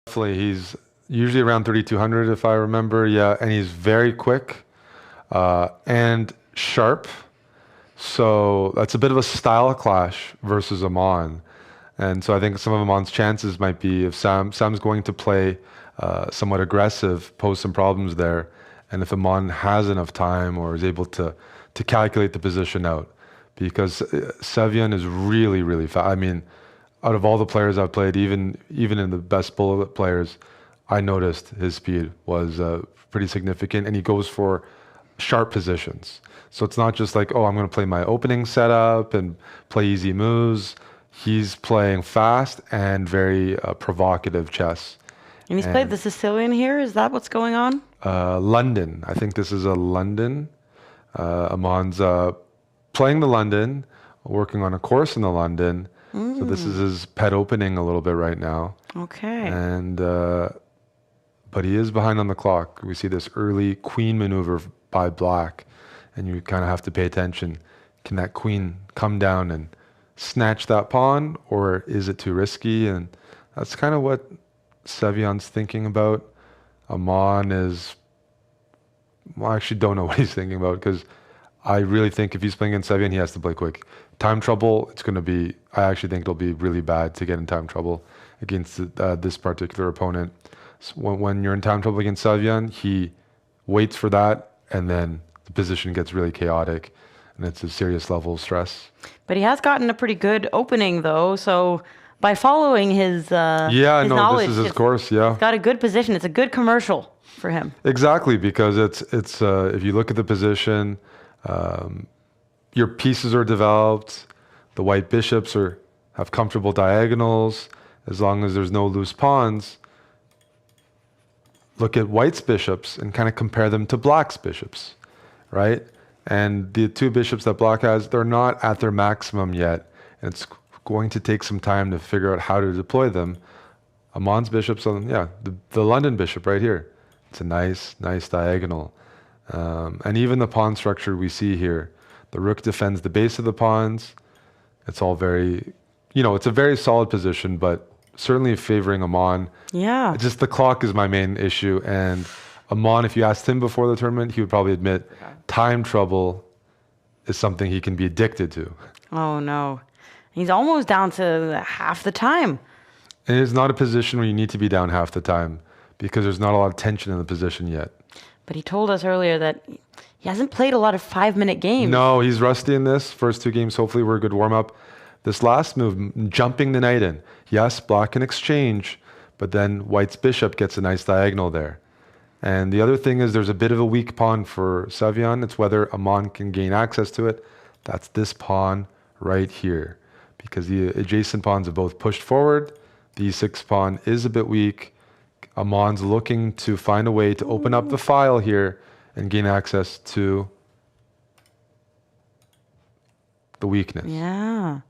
Definitely, he's usually around 3,200 if I remember. Yeah, and he's very quick and sharp. So that's a bit of a style clash versus Aman. And so I think some of Aman's chances might be if Sam's going to play somewhat aggressive, pose some problems there, and if Aman has enough time or is able to calculate the position out, because Sevian is really, really fast. I mean, out of all the players I've played, even in the best bullet players, I noticed his speed was pretty significant, and he goes for sharp positions. So it's not just like, oh, I'm going to play my opening setup and play easy moves. He's playing fast and very provocative chess. And he's played the Sicilian here? Is that what's going on? London. I think this is a London. Aman's playing the London, working on a course in the London. So this is his pet opening a little bit right now. Okay. And but he is behind on the clock. We see this early queen maneuver by black, and you kind of have to pay attention. Can that queen come down and snatch that pawn, or is it too risky? And that's kind of what Sevian's thinking about. Aman is, well, I actually don't know what he's thinking about, because I really think if he's playing against Sevian, he has to play quick. Time trouble, it's going to be, I actually think it'll be really bad to get in time trouble against this particular opponent. So when you're in time trouble against Sevian, he waits for that, and then the position gets really chaotic, and it's a serious level of stress. But he has gotten a pretty good opening, though, so by following his knowledge, this is his course, yeah. He's got a good position. It's a good commercial for him. Exactly, because it's if you look at the position, your pieces are developed, the white bishops have comfortable diagonals, as long as there's no loose pawns. Look at white's bishops and kind of compare them to black's bishops, right? And the two bishops that black has, they're not at their maximum yet, and it's going to take some time to figure out how to deploy them. Aman's bishops, the London bishop right here, it's a nice diagonal. And even the pawn structure we see here, the rook defends the base of the pawns. It's all very, it's a very solid position, but certainly favoring Aman. Yeah. Just the clock is my main issue. And Aman, if you asked him before the tournament, he would probably admit time trouble is something he can be addicted to. Oh, no. He's almost down to half the time. And it's not a position where you need to be down half the time, because there's not a lot of tension in the position yet. But he told us earlier that he hasn't played a lot of 5-minute games. No, he's rusty in this. First two games, hopefully, were a good warm-up. This last move, jumping the knight in. Yes, black can exchange, but then white's bishop gets a nice diagonal there. And the other thing is there's a bit of a weak pawn for Sevian. It's whether Aman can gain access to it. That's this pawn right here, because the adjacent pawns have both pushed forward. The e6 pawn is a bit weak. Aman's looking to find a way to open up the file here and gain access to the weakness. Yeah.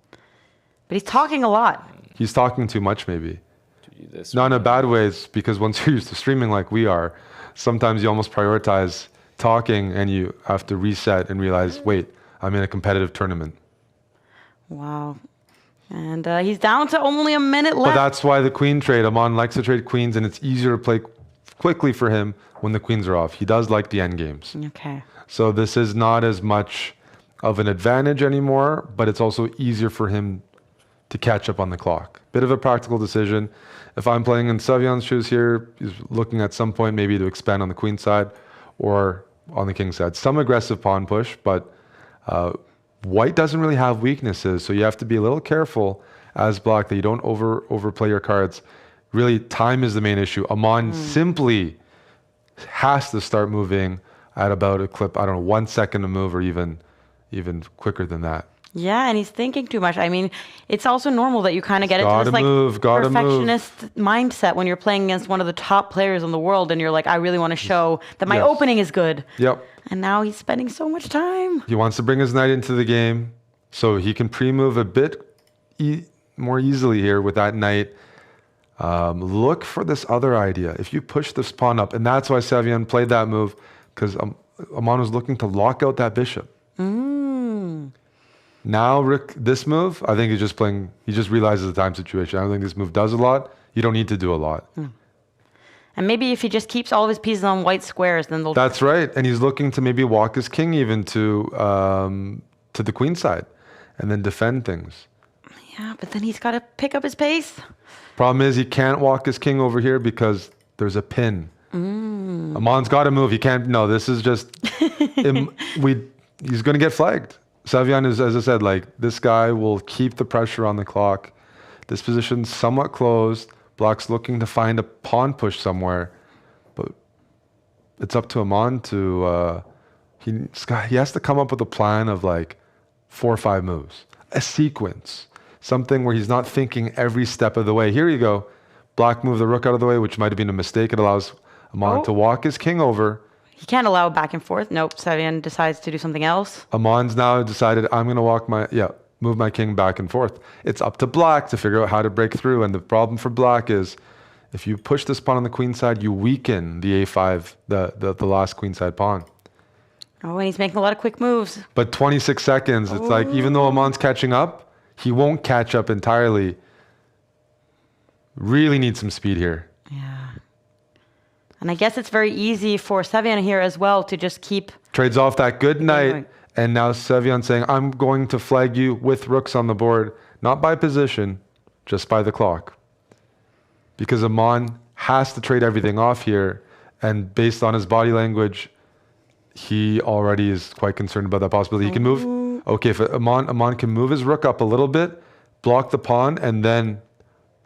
But he's talking a lot. He's talking too much, maybe. Not in a bad ways, because once you're used to streaming like we are, sometimes you almost prioritize talking and you have to reset and realize, wait, I'm in a competitive tournament. Wow. And he's down to only a minute left. But that's why the queen trade. Aman likes to trade queens, and it's easier to play quickly for him when the queens are off. He does like the endgames. Okay. So this is not as much of an advantage anymore, but it's also easier for him to catch up on the clock. Bit of a practical decision. If I'm playing in Sevian's shoes here, he's looking at some point maybe to expand on the queen side or on the king side. Some aggressive pawn push, but white doesn't really have weaknesses, so you have to be a little careful as black that you don't overplay your cards. Really, time is the main issue. Aman simply has to start moving at about a clip, 1 second a move, or even quicker than that. Yeah, and he's thinking too much. I mean, it's also normal that you kind of get into this perfectionist mindset when you're playing against one of the top players in the world, and you're like, I really want to show that my opening is good. Yep. And now he's spending so much time. He wants to bring his knight into the game so he can pre-move a bit more easily here with that knight. Look for this other idea. If you push this pawn up, and that's why Sevian played that move, because Aman was looking to lock out that bishop. Now, Rick, this move, I think he just realizes the time situation. I don't think this move does a lot. You don't need to do a lot. And maybe if he just keeps all of his pieces on white squares, then they'll... That's right. And he's looking to maybe walk his king even to the queen side and then defend things. Yeah, but then he's got to pick up his pace. Problem is he can't walk his king over here because there's a pin. Aman's got to move. He can't. No, this is just... he's going to get flagged. Sevian is, as I said, like, this guy will keep the pressure on the clock. This position's somewhat closed. Black's looking to find a pawn push somewhere. But it's up to Aman to... he has to come up with a plan of like 4 or 5 moves. A sequence. Something where he's not thinking every step of the way. Here you go. Black moved the rook out of the way, which might have been a mistake. It allows Aman to walk his king over. He can't allow back and forth. Nope. Sevian decides to do something else. Aman's now decided, I'm going to move my king back and forth. It's up to Black to figure out how to break through. And the problem for Black is if you push this pawn on the queen side, you weaken the a5, the last queen side pawn. Oh, and he's making a lot of quick moves. But 26 seconds, it's like, even though Aman's catching up, he won't catch up entirely. Really needs some speed here. Yeah. And I guess it's very easy for Sevian here as well to just keep... Trades off that good knight. And now Sevian saying, I'm going to flag you with rooks on the board. Not by position, just by the clock. Because Aman has to trade everything off here. And based on his body language, he already is quite concerned about that possibility. He can move. Okay, if Aman can move his rook up a little bit, block the pawn, and then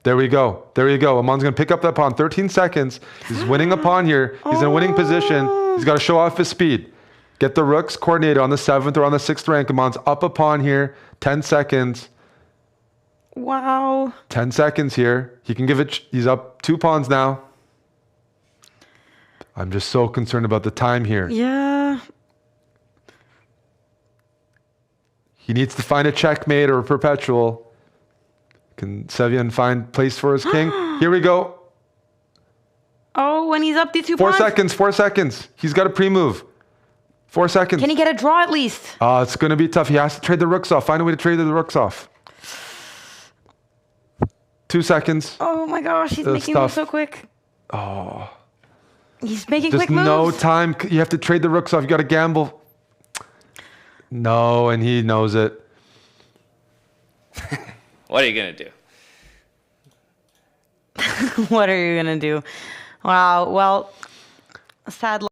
there we go. There you go. Aman's going to pick up that pawn. 13 seconds. He's winning a pawn here. He's in a winning position. He's got to show off his speed. Get the rooks coordinated on the 7th or on the 6th rank. Aman's up a pawn here. 10 seconds. Wow. 10 seconds here. He can give it. He's up 2 pawns now. I'm just so concerned about the time here. Yeah. He needs to find a checkmate or a perpetual. Can Sevian find place for his king? Here we go. Oh, when he's up the 2 4 pawns. 4 seconds. 4 seconds. He's got a pre-move. 4 seconds. Can he get a draw at least? It's going to be tough. He has to trade the rooks off. Find a way to trade the rooks off. 2 seconds. Oh my gosh, he's making moves so quick. Oh. He's making Just quick moves. no time. You have to trade the rooks off. You got to gamble. No, and he knows it. What are you going to do? What are you going to do? Wow. Well, sad.